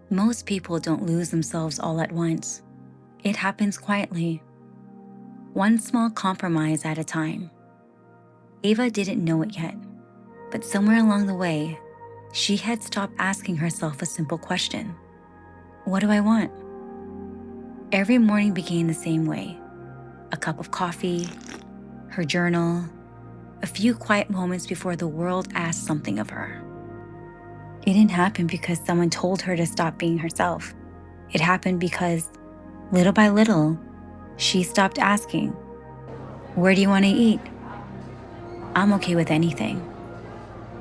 Most people don't lose themselves all at once. It happens quietly, one small compromise at a time. Ava didn't know it yet, but somewhere along the way, she had stopped asking herself a simple question. What do I want? Every morning began the same way. A cup of coffee, her journal, a few quiet moments before the world asked something of her. It didn't happen because someone told her to stop being herself. It happened because, little by little, she stopped asking, where do you want to eat? I'm okay with anything.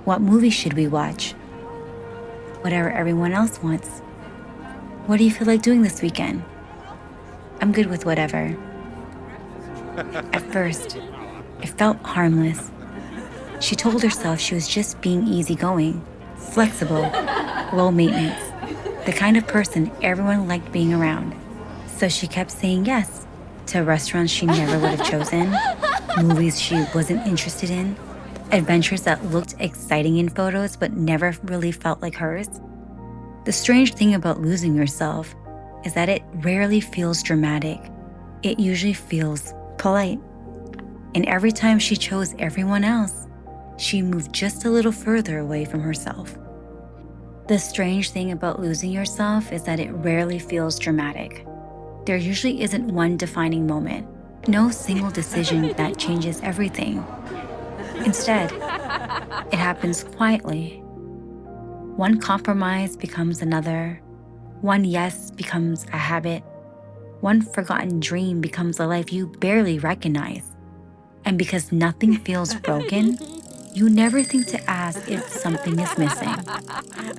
What movie should we watch? Whatever everyone else wants. What do you feel like doing this weekend? I'm good with whatever. At first, it felt harmless. She told herself she was just being easygoing, flexible, low maintenance, the kind of person everyone liked being around. So she kept saying yes to restaurants she never would have chosen, movies she wasn't interested in, adventures that looked exciting in photos but never really felt like hers. The strange thing about losing yourself is that it rarely feels dramatic. It usually feels polite. And every time she chose everyone else, she moved just a little further away from herself. The strange thing about losing yourself is that it rarely feels dramatic. There usually isn't one defining moment, no single decision that changes everything. Instead, it happens quietly. One compromise becomes another. One yes becomes a habit. One forgotten dream becomes a life you barely recognize. And because nothing feels broken, you never think to ask if something is missing.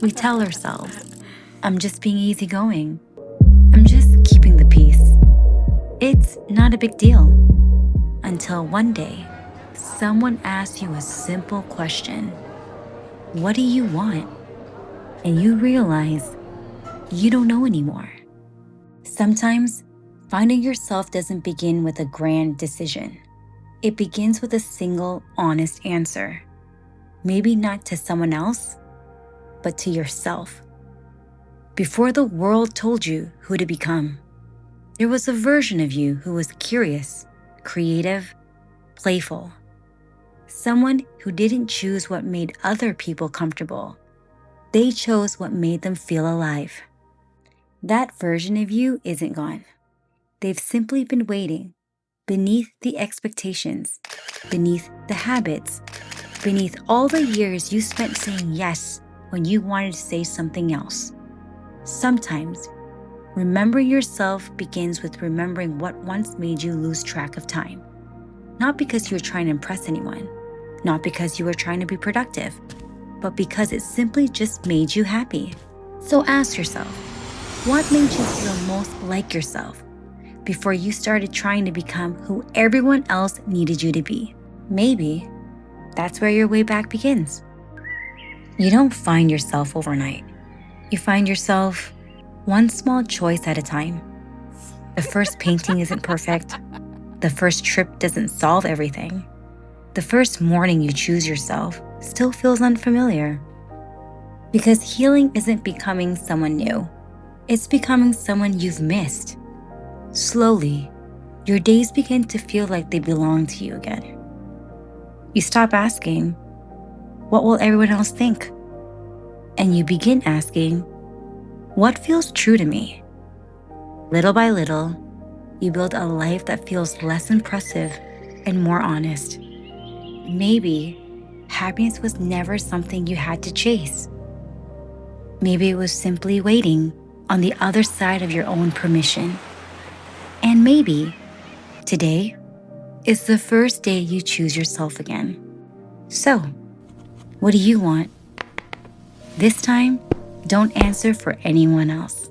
We tell ourselves, I'm just being easygoing. I'm just keeping the peace. It's not a big deal. Until one day, someone asks you a simple question. What do you want? And you realize you don't know anymore. Sometimes, finding yourself doesn't begin with a grand decision. It begins with a single, honest answer. Maybe not to someone else, but to yourself. Before the world told you who to become, there was a version of you who was curious, creative, playful. Someone who didn't choose what made other people comfortable. They chose what made them feel alive. That version of you isn't gone. They've simply been waiting beneath the expectations, beneath the habits, beneath all the years you spent saying yes when you wanted to say something else. Sometimes, remembering yourself begins with remembering what once made you lose track of time. Not because you were trying to impress anyone, not because you were trying to be productive, but because it simply just made you happy. So ask yourself, what made you feel most like yourself before you started trying to become who everyone else needed you to be? Maybe that's where your way back begins. You don't find yourself overnight. You find yourself one small choice at a time. The first painting isn't perfect. The first trip doesn't solve everything. The first morning you choose yourself still feels unfamiliar. Because healing isn't becoming someone new. It's becoming someone you've missed. Slowly, your days begin to feel like they belong to you again. You stop asking, what will everyone else think? And you begin asking, what feels true to me? Little by little, you build a life that feels less impressive and more honest. Maybe happiness was never something you had to chase. Maybe it was simply waiting on the other side of your own permission. And maybe today is the first day you choose yourself again. So, what do you want? This time, don't answer for anyone else.